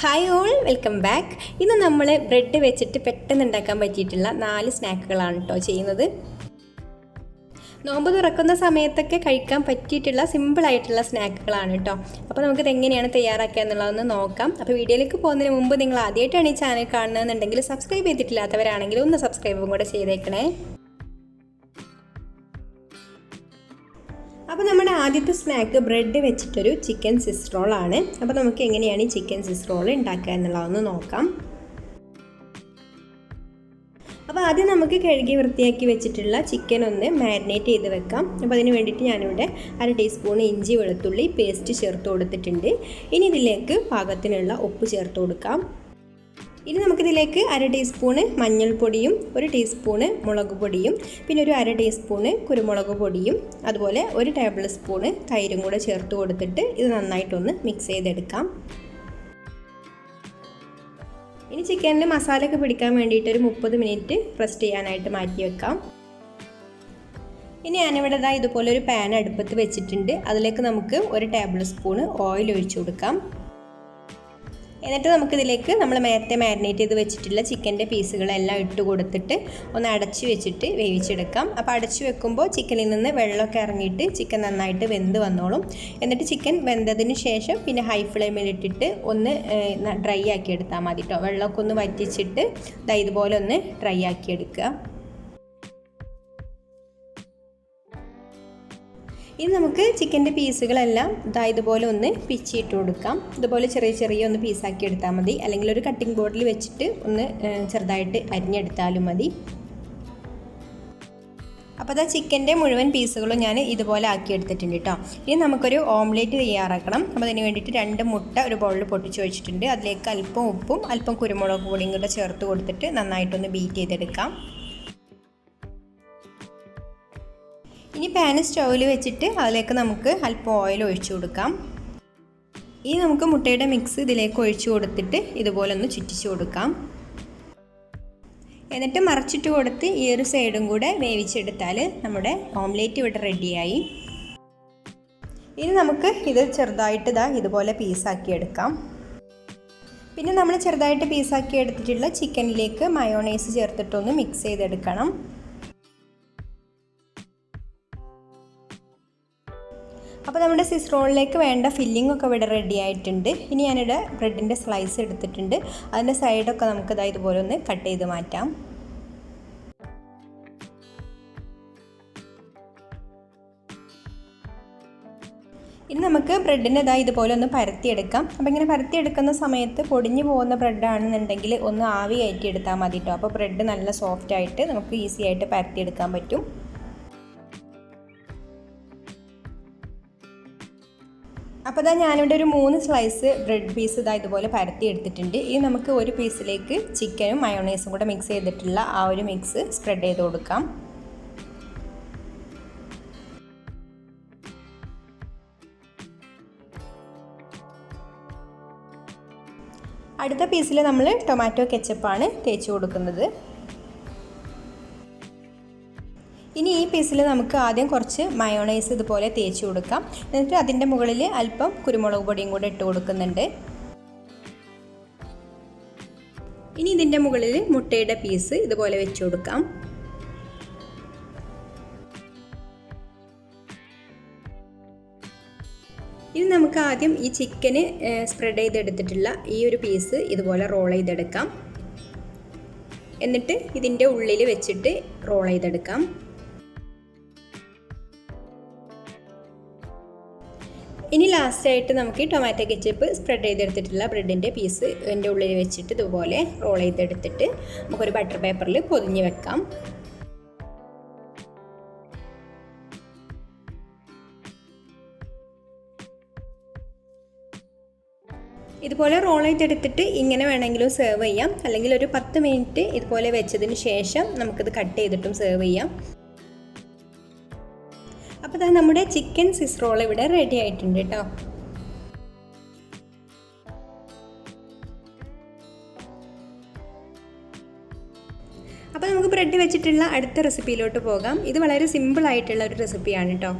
Hi all, welcome back. ഇന്ന് നമ്മൾ bread വെച്ചിട്ട് പെട്ടെന്ന് ഉണ്ടാക്കാൻ പറ്റിയിട്ടുള്ള 4 സ്നാക്കുകളാണ് കേട്ടോ ചെയ്യുന്നത്. നോമ്പ് തുറക്കുന്ന സമയത്തൊക്കെ കഴിക്കാൻ പറ്റിയിട്ടുള്ള സിമ്പിളായിട്ടുള്ള സ്നാക്കുകളാണ് കേട്ടോ. അപ്പോൾ നമുക്കിത് എങ്ങനെയാണ് തയ്യാറാക്കുക എന്നുള്ളതൊന്ന് നോക്കാം. അപ്പോൾ വീഡിയോയിലേക്ക് പോകുന്നതിന് മുമ്പ് നിങ്ങൾ ആദ്യമായിട്ടാണ് ഈ ചാനൽ കാണുന്നതെന്നുണ്ടെങ്കിൽ സബ്സ്ക്രൈബ് ചെയ്തിട്ടില്ലാത്തവരാണെങ്കിൽ ഒന്ന് സബ്സ്ക്രൈബും കൂടെ ചെയ്തേക്കണേ. അപ്പോൾ നമ്മുടെ ആദ്യത്തെ സ്നാക്ക് ബ്രെഡ് വെച്ചിട്ടൊരു ചിക്കൻ സ്വിസ് റോളാണ്. അപ്പോൾ നമുക്ക് എങ്ങനെയാണ് ഈ ചിക്കൻ സ്വിസ് റോൾ ഉണ്ടാക്കുക എന്നുള്ളതൊന്ന് നോക്കാം. അപ്പോൾ ആദ്യം നമുക്ക് കഴുകി വൃത്തിയാക്കി വെച്ചിട്ടുള്ള ചിക്കൻ ഒന്ന് മാരിനേറ്റ് ചെയ്ത് വെക്കാം. അപ്പോൾ അതിന് വേണ്ടിയിട്ട് ഞാനിവിടെ 1/2 ടീസ്പൂൺ ഇഞ്ചി വെളുത്തുള്ളി പേസ്റ്റ് ചേർത്ത് കൊടുത്തിട്ടുണ്ട്. ഇനി ഇതിലേക്ക് പാകത്തിനുള്ള ഉപ്പ് ചേർത്ത് കൊടുക്കാം. ഇനി നമുക്കിതിലേക്ക് 1/2 ടീസ്പൂണ് മഞ്ഞൾപ്പൊടിയും 1 ടീസ്പൂണ് മുളക് പൊടിയും പിന്നെ ഒരു 1/2 ടീസ്പൂണ് കുരുമുളക് പൊടിയും അതുപോലെ 1 ടേബിൾ സ്പൂണ് തൈരും കൂടെ ചേർത്ത് കൊടുത്തിട്ട് ഇത് നന്നായിട്ടൊന്ന് മിക്സ് ചെയ്തെടുക്കാം. ഇനി ചിക്കനിൽ മസാലയൊക്കെ പിടിക്കാൻ വേണ്ടിയിട്ട് ഒരു 30 മിനിറ്റ് റെസ്റ്റ് ചെയ്യാനായിട്ട് മാറ്റി വെക്കാം. ഇനി ഞാനിവിടെ ഇതുപോലെ ഒരു പാൻ അടുപ്പത്ത് വെച്ചിട്ടുണ്ട്. അതിലേക്ക് നമുക്ക് 1 ടേബിൾ സ്പൂണ് ഓയിൽ ഒഴിച്ചു കൊടുക്കാം. എന്നിട്ട് നമുക്കിതിലേക്ക് നമ്മൾ നേരത്തെ മാരിനേറ്റ് ചെയ്ത് വെച്ചിട്ടുള്ള ചിക്കൻ്റെ പീസുകളെല്ലാം ഇട്ട് കൊടുത്തിട്ട് ഒന്ന് അടച്ചു വെച്ചിട്ട് വേവിച്ചെടുക്കാം. അപ്പോൾ അടച്ചു വെക്കുമ്പോൾ ചിക്കനിൽ നിന്ന് വെള്ളമൊക്കെ ഇറങ്ങിയിട്ട് ചിക്കൻ നന്നായിട്ട് വെന്ത് വന്നോളും. എന്നിട്ട് ചിക്കൻ വെന്തതിന് ശേഷം പിന്നെ ഹൈ ഫ്ലെയിമിലിട്ടിട്ട് ഒന്ന് ഡ്രൈ ആക്കി എടുത്താൽ മതി കേട്ടോ. വെള്ളമൊക്കെ ഒന്ന് വറ്റിച്ചിട്ട് ഇതുപോലെ ഒന്ന് ഡ്രൈ ആക്കി എടുക്കുക. ഇനി നമുക്ക് ചിക്കൻ്റെ പീസുകളെല്ലാം ഇതുപോലെ ഒന്ന് പിച്ചിട്ട് കൊടുക്കാം. ഇതുപോലെ ചെറിയ ഒന്ന് പീസാക്കി എടുത്താൽ മതി, അല്ലെങ്കിൽ ഒരു കട്ടിംഗ് ബോർഡിൽ വെച്ചിട്ട് ഒന്ന് ചെറുതായിട്ട് അരിഞ്ഞെടുത്താലും മതി. അപ്പോൾ ചിക്കൻ്റെ മുഴുവൻ പീസുകളും ഞാൻ ഇതുപോലെ ആക്കി എടുത്തിട്ടുണ്ട് കേട്ടോ. ഇനി നമുക്കൊരു ഓംലേറ്റ് തയ്യാറാക്കണം. അപ്പോൾ അതിന് വേണ്ടിയിട്ട് 2 മുട്ട ഒരു ബൗളിൽ പൊട്ടിച്ച് വെച്ചിട്ടുണ്ട്. അതിലേക്ക് അല്പം ഉപ്പും അല്പം കുരുമുളക് പൊടിയും കൂടെ ചേർത്ത് കൊടുത്തിട്ട് നന്നായിട്ടൊന്ന് ബീറ്റ് ചെയ്തെടുക്കാം. ഇനി പാൻ സ്റ്റൗവിൽ വെച്ചിട്ട് അതിലേക്ക് നമുക്ക് അല്പം ഓയിൽ ഒഴിച്ചു കൊടുക്കാം. ഇനി നമുക്ക് മുട്ടയുടെ മിക്സ് ഇതിലേക്ക് ഒഴിച്ചു കൊടുത്തിട്ട് ഇതുപോലെ ഒന്ന് ചുറ്റിച്ചു കൊടുക്കാം. എന്നിട്ട് മറച്ചിട്ട് കൊടുത്ത് ഈ ഒരു സൈഡും കൂടെ വേവിച്ചെടുത്താൽ നമ്മുടെ ഓംലേറ്റ് ഇവിടെ റെഡിയായി. ഇനി നമുക്ക് ഇത് ചെറുതായിട്ട് ഇതുപോലെ പീസാക്കി എടുക്കാം. പിന്നെ നമ്മൾ ചെറുതായിട്ട് പീസാക്കി എടുത്തിട്ടുള്ള ചിക്കനിലേക്ക് മയോണൈസ് ചേർത്തിട്ടൊന്ന് മിക്സ് ചെയ്തെടുക്കണം. അപ്പോൾ നമ്മുടെ സ്വിസ് റോളിലേക്ക് വേണ്ട ഫില്ലിംഗ് ഒക്കെ ഇവിടെ റെഡി ആയിട്ടുണ്ട്. ഇനി ഞാനിവിടെ ബ്രെഡിൻ്റെ സ്ലൈസ് എടുത്തിട്ടുണ്ട്. അതിൻ്റെ സൈഡൊക്കെ നമുക്ക് ഇതുപോലെ ഒന്ന് കട്ട് ചെയ്ത് മാറ്റാം. ഇനി നമുക്ക് ബ്രെഡിനെ ഇതുപോലെ ഒന്ന് പരത്തിയെടുക്കാം. അപ്പോൾ ഇങ്ങനെ പരത്തിയെടുക്കുന്ന സമയത്ത് പൊടിഞ്ഞു പോകുന്ന ബ്രെഡാണെന്നുണ്ടെങ്കിൽ ഒന്ന് ആവി കയറ്റി എടുത്താൽ മതി കേട്ടോ. അപ്പോൾ ബ്രെഡ് നല്ല സോഫ്റ്റായിട്ട് നമുക്ക് ഈസി ആയിട്ട് പരത്തിയെടുക്കാൻ പറ്റും. അപ്പോൾ ഞാനിവിടെ ഒരു 3 സ്ലൈസ് ബ്രെഡ് പീസ് ഇതുപോലെ പരത്തി എടുത്തിട്ടുണ്ട്. ഇനി നമുക്ക് ഒരു പീസിലേക്ക് ചിക്കനും മയോണൈസും കൂടെ മിക്സ് ചെയ്തിട്ടുള്ള ആ ഒരു മിക്സ് സ്പ്രെഡ് ചെയ്ത് കൊടുക്കാം. അടുത്ത പീസിൽ നമ്മൾ ടൊമാറ്റോ കെച്ചപ്പാണ് തേച്ച് കൊടുക്കുന്നത്. ഇനി ഈ പീസിൽ നമുക്ക് ആദ്യം കുറച്ച് മയോണൈസ് ഇതുപോലെ തേച്ച് കൊടുക്കാം. എന്നിട്ട് അതിൻ്റെ മുകളിൽ അല്പം കുരുമുളക് പൊടിയും കൂടെ ഇട്ട് കൊടുക്കുന്നുണ്ട്. ഇനി ഇതിൻ്റെ മുകളിൽ മുട്ടയുടെ പീസ് ഇതുപോലെ വെച്ച് കൊടുക്കാം. ഇനി നമുക്ക് ആദ്യം ഈ ചിക്കന് സ്പ്രെഡ് ചെയ്തെടുത്തിട്ടുള്ള ഈ ഒരു പീസ് ഇതുപോലെ റോൾ ചെയ്തെടുക്കാം. എന്നിട്ട് ഇതിൻ്റെ ഉള്ളിൽ വെച്ചിട്ട് റോൾ ചെയ്തെടുക്കാം. ഇനി ലാസ്റ്റായിട്ട് നമുക്ക് ടൊമാറ്റോ കെച്ചപ്പ് സ്പ്രെഡ് ചെയ്തെടുത്തിട്ടുള്ള ബ്രെഡിൻ്റെ പീസ് ഇതിൻ്റെ ഉള്ളിൽ വെച്ചിട്ട് ഇതുപോലെ റോൾ ചെയ്തെടുത്തിട്ട് നമുക്കൊരു ബട്ടർ പേപ്പറിൽ പൊതിഞ്ഞ് വെക്കാം. ഇതുപോലെ റോൾ ചെയ്തെടുത്തിട്ട് ഇങ്ങനെ വേണമെങ്കിലും സെർവ് ചെയ്യാം, അല്ലെങ്കിൽ ഒരു 10 മിനിറ്റ് ഇതുപോലെ വെച്ചതിന് ശേഷം നമുക്കിത് കട്ട് ചെയ്തിട്ടും സെർവ് ചെയ്യാം. അപ്പോൾ നമ്മുടെ ചിക്കൻ സ്വിസ് റോൾ ഇവിടെ റെഡി ആയിട്ടുണ്ട് കേട്ടോ. അപ്പോൾ നമുക്ക് ബ്രെഡ് വെച്ചിട്ടുള്ള അടുത്ത റെസിപ്പിയിലോട്ട് പോകാം. ഇത് വളരെ സിമ്പിൾ ആയിട്ടുള്ള ഒരു റെസിപ്പിയാണ് കേട്ടോ.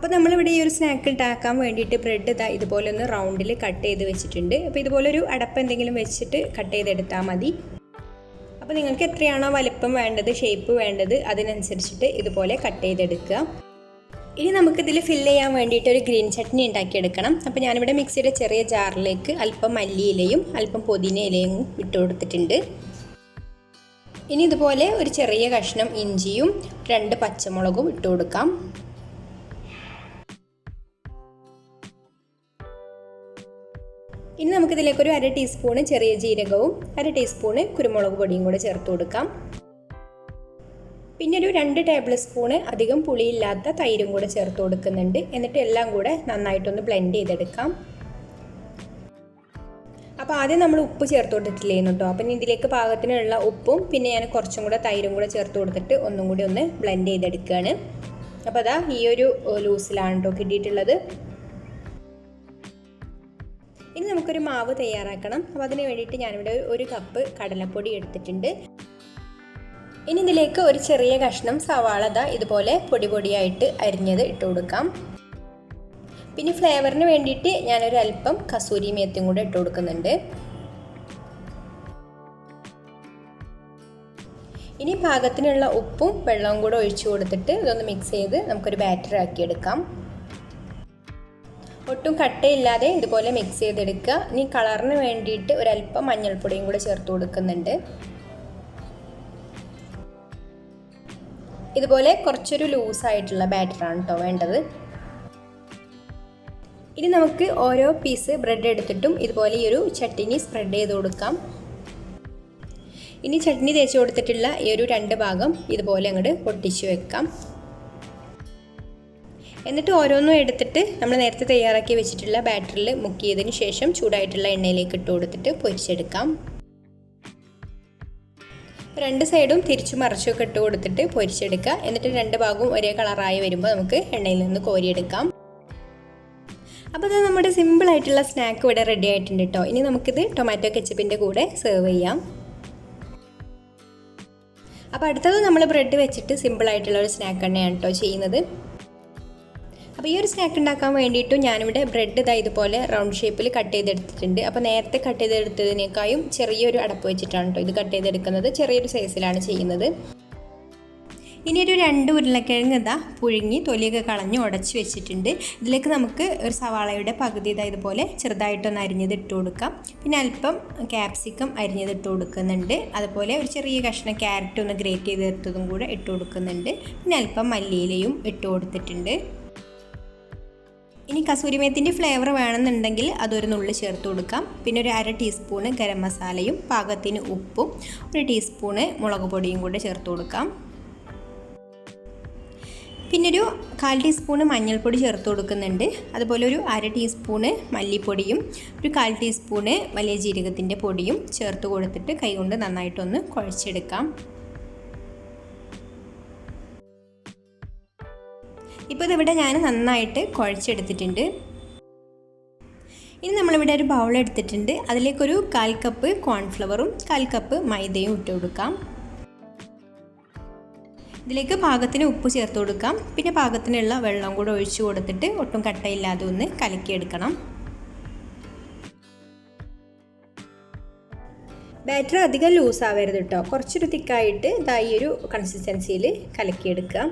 അപ്പോൾ നമ്മളിവിടെ ഈ ഒരു സ്നാക്ക് ഉണ്ടാക്കാൻ വേണ്ടിയിട്ട് ബ്രെഡ് ഇതുപോലെ ഒന്ന് റൗണ്ടിൽ കട്ട് ചെയ്ത് വെച്ചിട്ടുണ്ട്. അപ്പോൾ ഇതുപോലൊരു അടപ്പ് എന്തെങ്കിലും വെച്ചിട്ട് കട്ട് ചെയ്തെടുത്താൽ മതി. അപ്പോൾ നിങ്ങൾക്ക് എത്രയാണോ വലിപ്പം വേണ്ടത്, ഷേപ്പ് വേണ്ടത്, അതിനനുസരിച്ചിട്ട് ഇതുപോലെ കട്ട് ചെയ്തെടുക്കുക. ഇനി നമുക്കിതിൽ ഫില്ല് ചെയ്യാൻ വേണ്ടിയിട്ട് ഒരു ഗ്രീൻ ചട്നി ഉണ്ടാക്കിയെടുക്കണം. അപ്പോൾ ഞാനിവിടെ മിക്സിയുടെ ചെറിയ ജാറിലേക്ക് അല്പം മല്ലിയിലയും അല്പം പുതിന ഇലയും ഇട്ട് കൊടുത്തിട്ടുണ്ട്. ഇനി ഇതുപോലെ ഒരു ചെറിയ കഷ്ണം ഇഞ്ചിയും 2 പച്ചമുളകും ഇട്ട് കൊടുക്കാം. ഇനി നമുക്കിതിലേക്കൊരു 1/2 ടീസ്പൂണ് ചെറിയ ജീരകവും 1/2 ടീസ്പൂണ് കുരുമുളക് പൊടിയും കൂടെ ചേർത്ത് കൊടുക്കാം. പിന്നെ ഒരു 2 ടേബിൾ സ്പൂണ് അധികം പുളിയില്ലാത്ത തൈരും കൂടെ ചേർത്ത് കൊടുക്കുന്നുണ്ട്. എന്നിട്ട് എല്ലാം കൂടെ നന്നായിട്ടൊന്ന് ബ്ലെൻഡ് ചെയ്തെടുക്കാം. അപ്പോൾ ആദ്യം നമ്മൾ ഉപ്പ് ചേർത്ത് കൊടുത്തിട്ടില്ലേന്നു കേട്ടോ. അപ്പം ഇതിലേക്ക് പാകത്തിനുള്ള ഉപ്പും പിന്നെ ഞാൻ കുറച്ചും കൂടെ തൈരും കൂടെ ചേർത്ത് കൊടുത്തിട്ട് ഒന്നും കൂടി ഒന്ന് ബ്ലെൻഡ് ചെയ്തെടുക്കുകയാണ്. അപ്പോൾ അതാ ഈ ഒരു ലൂസിലാണ് കേട്ടോ കിട്ടിയിട്ടുള്ളത്. ഇനി നമുക്കൊരു മാവ് തയ്യാറാക്കണം. അപ്പോൾ അതിന് വേണ്ടിയിട്ട് ഞാനിവിടെ 1 കപ്പ് കടലപ്പൊടി എടുത്തിട്ടുണ്ട്. ഇനി ഇതിലേക്ക് ഒരു ചെറിയ കഷ്ണം സവാള ഇതുപോലെ പൊടിയായിട്ട് അരിഞ്ഞത് ഇട്ട് കൊടുക്കാം. പിന്നെ ഫ്ലേവറിന് വേണ്ടിയിട്ട് ഞാനൊരു അല്പം കസൂരി മേത്തിയും കൂടെ ഇട്ട് കൊടുക്കുന്നുണ്ട്. ഇനി പാകത്തിനുള്ള ഉപ്പും വെള്ളവും കൂടെ ഒഴിച്ചു കൊടുത്തിട്ട് ഇതൊന്ന് മിക്സ് ചെയ്ത് നമുക്കൊരു ബാറ്റർ ആക്കിയെടുക്കാം. ഒട്ടും കട്ടയില്ലാതെ ഇതുപോലെ മിക്സ് ചെയ്തെടുക്കുക. ഇനി കളറിന് വേണ്ടിയിട്ട് ഒരല്പം മഞ്ഞൾപ്പൊടിയും കൂടെ ചേർത്ത് കൊടുക്കുന്നുണ്ട്. ഇതുപോലെ കുറച്ചൊരു ലൂസായിട്ടുള്ള ബാറ്ററാണ് കേട്ടോ വേണ്ടത്. ഇനി നമുക്ക് ഓരോ പീസ് ബ്രെഡ് എടുത്തിട്ടും ഇതുപോലെ ഈ ഒരു ചട്നി സ്പ്രെഡ് ചെയ്ത് കൊടുക്കാം. ഇനി ചട്നി തേച്ച് കൊടുത്തിട്ടുള്ള ഈ ഒരു 2 ഭാഗം ഇതുപോലെ അങ്ങോട്ട് ഒട്ടിച്ച് വെക്കാം. എന്നിട്ട് ഓരോന്നും എടുത്തിട്ട് നമ്മൾ നേരത്തെ തയ്യാറാക്കി വെച്ചിട്ടുള്ള ബാറ്ററിൽ മുക്കിയതിന് ശേഷം ചൂടായിട്ടുള്ള എണ്ണയിലേക്ക് ഇട്ട് കൊടുത്തിട്ട് പൊരിച്ചെടുക്കാം. 2 സൈഡും തിരിച്ചു മറിച്ചൊക്കെ ഇട്ട് കൊടുത്തിട്ട് പൊരിച്ചെടുക്കുക. എന്നിട്ട് 2 ഭാഗവും ഒരേ കളറായി വരുമ്പോൾ നമുക്ക് എണ്ണയിൽ നിന്ന് കോരിയെടുക്കാം. അപ്പോൾ അത് നമ്മുടെ സിമ്പിളായിട്ടുള്ള സ്നാക്ക് ഇവിടെ റെഡി ആയിട്ടുണ്ട് കേട്ടോ. ഇനി നമുക്കിത് ടൊമാറ്റോ കെച്ചപ്പിൻ്റെ കൂടെ സെർവ് ചെയ്യാം. അപ്പോൾ അടുത്തത് നമ്മൾ ബ്രെഡ് വെച്ചിട്ട് സിമ്പിളായിട്ടുള്ള ഒരു സ്നാക്ക് തന്നെയാണ് കേട്ടോ ചെയ്യുന്നത്. അപ്പോൾ ഈ ഒരു സ്നാക്ക് ഉണ്ടാക്കാൻ വേണ്ടിയിട്ടും ഞാനിവിടെ ബ്രെഡ് ഇതുപോലെ റൗണ്ട് ഷേപ്പിൽ കട്ട് ചെയ്തെടുത്തിട്ടുണ്ട്. അപ്പോൾ നേരത്തെ കട്ട് ചെയ്തെടുത്തതിനേക്കാളും ചെറിയൊരു അടപ്പ് വെച്ചിട്ടാണ് കേട്ടോ ഇത് കട്ട് ചെയ്തെടുക്കുന്നത്. ചെറിയൊരു സൈസിലാണ് ചെയ്യുന്നത്. ഇനി ഒരു 2 ഉരുളക്കിഴങ്ങ് പുഴുങ്ങി തൊലിയൊക്കെ കളഞ്ഞ് ഉടച്ച് വെച്ചിട്ടുണ്ട്. ഇതിലേക്ക് നമുക്ക് ഒരു സവാളയുടെ പകുതി ഇതുപോലെ ചെറുതായിട്ടൊന്ന് അരിഞ്ഞത് ഇട്ട് കൊടുക്കാം. പിന്നെ അല്പം ക്യാപ്സിക്കം അരിഞ്ഞത് ഇട്ട് കൊടുക്കുന്നുണ്ട്. അതുപോലെ ഒരു ചെറിയ കഷ്ണം ക്യാരറ്റ് ഒന്ന് ഗ്രേറ്റ് ചെയ്തെടുത്തതും കൂടെ ഇട്ട് കൊടുക്കുന്നുണ്ട്. പിന്നെ അല്പം മല്ലിയിലയും ഇട്ട് കൊടുത്തിട്ടുണ്ട്. ഇനി കസൂരി മേത്തിൻ്റെ ഫ്ലേവർ വേണമെന്നുണ്ടെങ്കിൽ അതൊരു നുള്ളി ചേർത്ത് കൊടുക്കാം. പിന്നെ ഒരു 1/2 ടീസ്പൂണ് ഗരം മസാലയും പാകത്തിന് ഉപ്പും 1 ടീസ്പൂണ് മുളക് പൊടിയും കൂടെ ചേർത്ത് കൊടുക്കാം. പിന്നെ ഒരു 1/4 ടീസ്പൂണ് മഞ്ഞൾപ്പൊടി ചേർത്ത് കൊടുക്കുന്നുണ്ട്. അതുപോലെ ഒരു 1/2 ടീസ്പൂണ് മല്ലിപ്പൊടിയും ഒരു 1/4 ടീസ്പൂണ് വലിയ ജീരകത്തിൻ്റെ പൊടിയും ചേർത്ത് കൊടുത്തിട്ട് കൈകൊണ്ട് നന്നായിട്ടൊന്ന് കുഴച്ചെടുക്കാം. ഇപ്പോൾ ഇതിവിടെ ഞാൻ നന്നായിട്ട് കുഴച്ചെടുത്തിട്ടുണ്ട്. ഇനി നമ്മളിവിടെ ഒരു ബൗൾ എടുത്തിട്ടുണ്ട്. അതിലേക്കൊരു 1/4 കപ്പ് കോൺഫ്ലവറും 1/4 കപ്പ് മൈദയും ഇട്ട് കൊടുക്കാം. ഇതിലേക്ക് പാകത്തിന് ഉപ്പ് ചേർത്ത് കൊടുക്കാം. പിന്നെ പാകത്തിനുള്ള വെള്ളം കൂടെ ഒഴിച്ചു കൊടുത്തിട്ട് ഒട്ടും കട്ടയില്ലാതെ ഒന്ന് കലക്കിയെടുക്കണം. ബാറ്റർ അധികം ലൂസ് ആവരുത് കേട്ടോ. കുറച്ചൊരു തിക്കായിട്ട് ഈ ഒരു കൺസിസ്റ്റൻസിയിൽ കലക്കിയെടുക്കുക.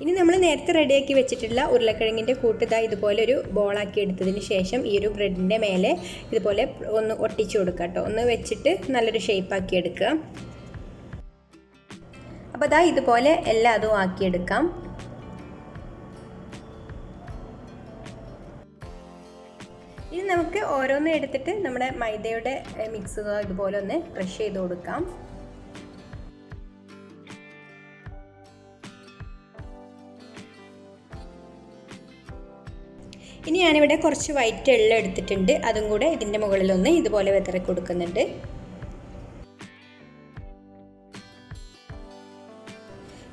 ഇനി നമ്മൾ നേരത്തെ റെഡിയാക്കി വെച്ചിട്ടുള്ള ഉരുളക്കിഴങ്ങിൻ്റെ കൂട്ട് ഇതുപോലെ ഒരു ബോളാക്കി എടുത്തതിന് ശേഷം ഈ ഒരു ബ്രെഡിൻ്റെ മേലെ ഇതുപോലെ ഒന്ന് ഒട്ടിച്ചു കൊടുക്കുക കേട്ടോ. ഒന്ന് വെച്ചിട്ട് നല്ലൊരു ഷേപ്പാക്കി എടുക്കുക. അപ്പോൾ ഇതുപോലെ എല്ലാം അതും ആക്കിയെടുക്കാം. ഇനി നമുക്ക് ഓരോന്നും എടുത്തിട്ട് നമ്മുടെ മൈദയുടെ മിക്സ് ഇതുപോലെ ഒന്ന് ക്രഷ് ചെയ്ത് കൊടുക്കാം. ഇനി ഞാനിവിടെ കുറച്ച് വൈറ്റ് എള്ള എടുത്തിട്ടുണ്ട്. അതും കൂടെ ഇതിൻ്റെ മുകളിലൊന്ന് ഇതുപോലെ വിതറി കൊടുക്കുന്നുണ്ട്.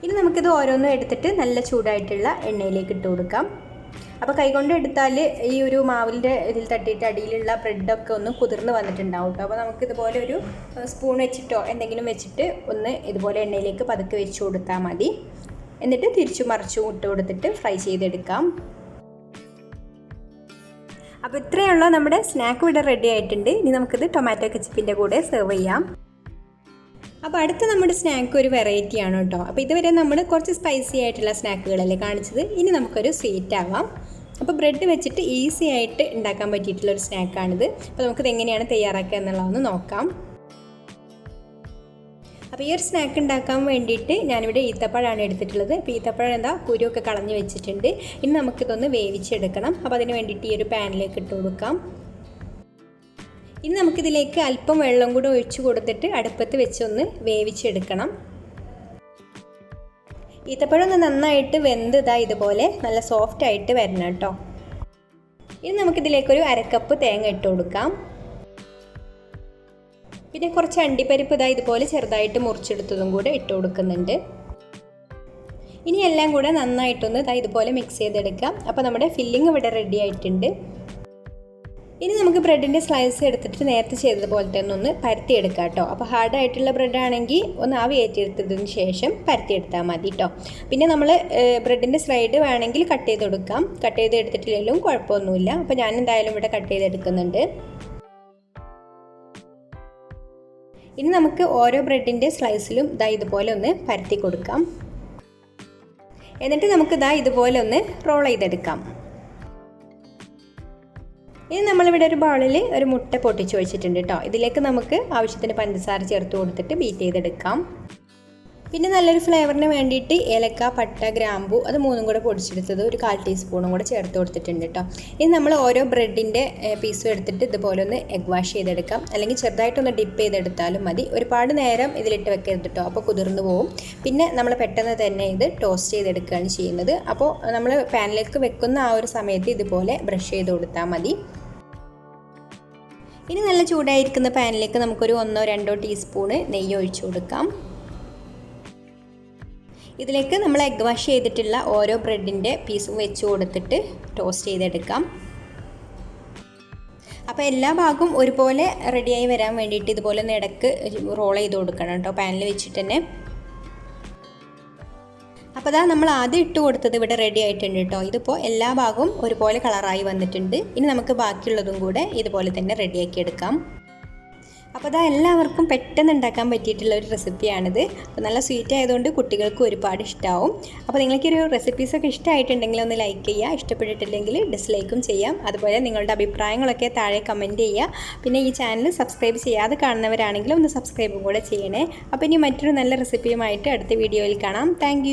ഇനി നമുക്കിത് ഓരോന്നും എടുത്തിട്ട് നല്ല ചൂടായിട്ടുള്ള എണ്ണയിലേക്ക് ഇട്ട് കൊടുക്കാം. അപ്പോൾ കൈകൊണ്ട് എടുത്താൽ ഈ ഒരു മാവിൻ്റെ ഇതിൽ തട്ടിയിട്ട് അടിയിലുള്ള ബ്രെഡൊക്കെ ഒന്ന് കുതിർന്ന് വന്നിട്ടുണ്ടാവും കേട്ടോ. അപ്പോൾ നമുക്കിതുപോലെ ഒരു സ്പൂൺ വെച്ചിട്ടോ എന്തെങ്കിലും വെച്ചിട്ട് ഒന്ന് ഇതുപോലെ എണ്ണയിലേക്ക് പതുക്കെ വെച്ച് കൊടുത്താൽ മതി. എന്നിട്ട് തിരിച്ചു മറിച്ചും ഇട്ട് കൊടുത്തിട്ട് ഫ്രൈ ചെയ്തെടുക്കാം. അപ്പോൾ ഇത്രയുള്ള നമ്മുടെ സ്നാക്ക് ഇവിടെ റെഡി ആയിട്ടുണ്ട്. ഇനി നമുക്കിത് ടൊമാറ്റോ കെച്ചപ്പിൻ്റെ കൂടെ സെർവ് ചെയ്യാം. അപ്പോൾ അടുത്ത നമ്മുടെ സ്നാക്ക് ഒരു വെറൈറ്റി ആണ് കേട്ടോ. അപ്പോൾ ഇതുവരെ നമ്മൾ കുറച്ച് സ്പൈസി ആയിട്ടുള്ള സ്നാക്കുകളല്ലേ കാണിച്ചത്. ഇനി നമുക്കൊരു സ്വീറ്റ് ആവാം. അപ്പോൾ ബ്രെഡ് വെച്ചിട്ട് ഈസി ആയിട്ട് ഉണ്ടാക്കാൻ പറ്റിയിട്ടുള്ളൊരു സ്നാക്കാണിത്. അപ്പോൾ നമുക്കിത് എങ്ങനെയാണ് തയ്യാറാക്കുക എന്നുള്ളതൊന്ന് നോക്കാം. അപ്പോൾ ഈ ഒരു സ്നാക്ക് ഉണ്ടാക്കാൻ വേണ്ടിയിട്ട് ഞാനിവിടെ ഈത്തപ്പഴമാണ് എടുത്തിട്ടുള്ളത്. അപ്പോൾ ഈത്തപ്പഴം എന്താ കുരുവൊക്കെ കളഞ്ഞ് വെച്ചിട്ടുണ്ട്. ഇനി നമുക്കിതൊന്ന് വേവിച്ചെടുക്കണം. അപ്പോൾ അതിന് വേണ്ടിയിട്ട് ഈ ഒരു പാനിലേക്ക് ഇട്ട് കൊടുക്കാം. ഇനി നമുക്കിതിലേക്ക് അല്പം വെള്ളം കൂടി ഒഴിച്ചു കൊടുത്തിട്ട് അടുപ്പത്ത് വെച്ചൊന്ന് വേവിച്ചെടുക്കണം. ഈത്തപ്പഴം ഒന്ന് നന്നായിട്ട് വെന്ത് ഇതുപോലെ നല്ല സോഫ്റ്റ് ആയിട്ട് വരണം കേട്ടോ. ഇനി നമുക്കിതിലേക്കൊരു 1/2 കപ്പ് തേങ്ങ ഇട്ട് കൊടുക്കാം. പിന്നെ കുറച്ച് അണ്ടിപ്പരിപ്പ് ഇതുപോലെ ചെറുതായിട്ട് മുറിച്ചെടുത്തതും കൂടെ ഇട്ട് കൊടുക്കുന്നുണ്ട്. ഇനി എല്ലാം കൂടെ നന്നായിട്ടൊന്ന് ഇതുപോലെ മിക്സ് ചെയ്തെടുക്കാം. അപ്പോൾ നമ്മുടെ ഫില്ലിങ് ഇവിടെ റെഡി ആയിട്ടുണ്ട്. ഇനി നമുക്ക് ബ്രെഡിൻ്റെ സ്ലൈസ് എടുത്തിട്ട് നേരത്തെ ചെയ്തതുപോലെ തന്നെ ഒന്ന് പരത്തിയെടുക്കാം കേട്ടോ. അപ്പോൾ ഹാർഡായിട്ടുള്ള ബ്രെഡാണെങ്കിൽ ഒന്ന് ആവി കയറ്റിയെടുത്തതിന് ശേഷം പരത്തിയെടുത്താൽ മതി കേട്ടോ. പിന്നെ നമ്മൾ ബ്രെഡിൻ്റെ സ്ലൈഡ് വേണമെങ്കിൽ കട്ട് ചെയ്ത് കൊടുക്കാം. കട്ട് ചെയ്ത് എടുത്തിട്ടില്ലെങ്കിലും കുഴപ്പമൊന്നുമില്ല. അപ്പോൾ ഞാൻ എന്തായാലും ഇവിടെ കട്ട് ചെയ്തെടുക്കുന്നുണ്ട്. ഇനി നമുക്ക് ഓരോ ബ്രെഡിൻ്റെ സ്ലൈസിലും ഇതുപോലെ ഒന്ന് പരത്തി കൊടുക്കാം. എന്നിട്ട് നമുക്ക് ഇതുപോലെ ഒന്ന് റോൾ ചെയ്തെടുക്കാം. ഇനി നമ്മളിവിടെ ഒരു ബൗളിൽ ഒരു മുട്ട പൊട്ടിച്ച് വെച്ചിട്ടുണ്ട് കേട്ടോ. ഇതിലേക്ക് നമുക്ക് ആവശ്യത്തിന് പഞ്ചസാര ചേർത്ത് കൊടുത്തിട്ട് ബീറ്റ് ചെയ്തെടുക്കാം. പിന്നെ നല്ലൊരു ഫ്ലേവറിന് വേണ്ടിയിട്ട് ഏലക്ക, പട്ട, ഗ്രാമ്പു അത് 3 കൂടെ പൊടിച്ചെടുത്തത് ഒരു 1/4 ടീസ്പൂണും കൂടെ ചേർത്ത് കൊടുത്തിട്ടുണ്ട് കേട്ടോ. ഇനി നമ്മൾ ഓരോ ബ്രെഡിൻ്റെ പീസും എടുത്തിട്ട് ഇതുപോലെ ഒന്ന് എഗ് വാഷ് ചെയ്തെടുക്കാം. അല്ലെങ്കിൽ ചെറുതായിട്ടൊന്ന് ഡിപ്പ് ചെയ്തെടുത്താലും മതി. ഒരുപാട് നേരം ഇതിലിട്ട് വെക്കരുത് കേട്ടോ, അപ്പോൾ കുതിർന്നു പോകും. പിന്നെ നമ്മൾ പെട്ടെന്ന് തന്നെ ഇത് ടോസ്റ്റ് ചെയ്തെടുക്കുകയാണ് ചെയ്യുന്നത്. അപ്പോൾ നമ്മൾ പാനിലേക്ക് വെക്കുന്ന ആ ഒരു സമയത്ത് ഇതുപോലെ ബ്രഷ് ചെയ്ത് കൊടുത്താൽ മതി. ഇനി നല്ല ചൂടായിരിക്കുന്ന പാനിലേക്ക് നമുക്കൊരു 1-2 ടീസ്പൂണ് നെയ്യ് ഒഴിച്ചു കൊടുക്കാം. ഇതിലേക്ക് നമ്മൾ എഗ് വാഷ് ചെയ്തിട്ടുള്ള ഓരോ ബ്രെഡിൻ്റെ പീസും വെച്ച് കൊടുത്തിട്ട് ടോസ്റ്റ് ചെയ്തെടുക്കാം. അപ്പോൾ എല്ലാ ഭാഗവും ഒരുപോലെ റെഡിയായി വരാൻ വേണ്ടിയിട്ട് ഇതുപോലെ ഒന്ന് ഇടയ്ക്ക് റോൾ ചെയ്ത് കൊടുക്കണം കേട്ടോ, പാനിൽ വെച്ചിട്ട് തന്നെ. അപ്പോൾ നമ്മൾ ആദ്യം ഇട്ട് കൊടുത്തത് ഇവിടെ റെഡി ആയിട്ടുണ്ട് കേട്ടോ. ഇതിപ്പോൾ എല്ലാ ഭാഗവും ഒരുപോലെ കളറായി വന്നിട്ടുണ്ട്. ഇനി നമുക്ക് ബാക്കിയുള്ളതും കൂടെ ഇതുപോലെ തന്നെ റെഡിയാക്കി എടുക്കാം. അപ്പോൾ എല്ലാവർക്കും പെട്ടെന്ന് ഉണ്ടാക്കാൻ പറ്റിയിട്ടുള്ള ഒരു റെസിപ്പിയാണിത്. അപ്പോൾ നല്ല സ്വീറ്റ് ആയതുകൊണ്ട് കുട്ടികൾക്ക് ഒരുപാട് ഇഷ്ടമാവും. അപ്പോൾ നിങ്ങൾക്ക് ഒരു റെസിപ്പീസൊക്കെ ഇഷ്ടമായിട്ടുണ്ടെങ്കിൽ ഒന്ന് ലൈക്ക് ചെയ്യുക, ഇഷ്ടപ്പെട്ടിട്ടില്ലെങ്കിൽ ഡിസ്ലൈക്കും ചെയ്യാം. അതുപോലെ നിങ്ങളുടെ അഭിപ്രായങ്ങളൊക്കെ താഴെ കമൻറ്റ് ചെയ്യുക. പിന്നെ ഈ ചാനൽ സബ്സ്ക്രൈബ് ചെയ്യാതെ കാണുന്നവരാണെങ്കിലും ഒന്ന് സബ്സ്ക്രൈബും കൂടെ ചെയ്യണേ. അപ്പോൾ ഇനി മറ്റൊരു നല്ല റെസിപ്പിയുമായിട്ട് അടുത്ത വീഡിയോയിൽ കാണാം. താങ്ക്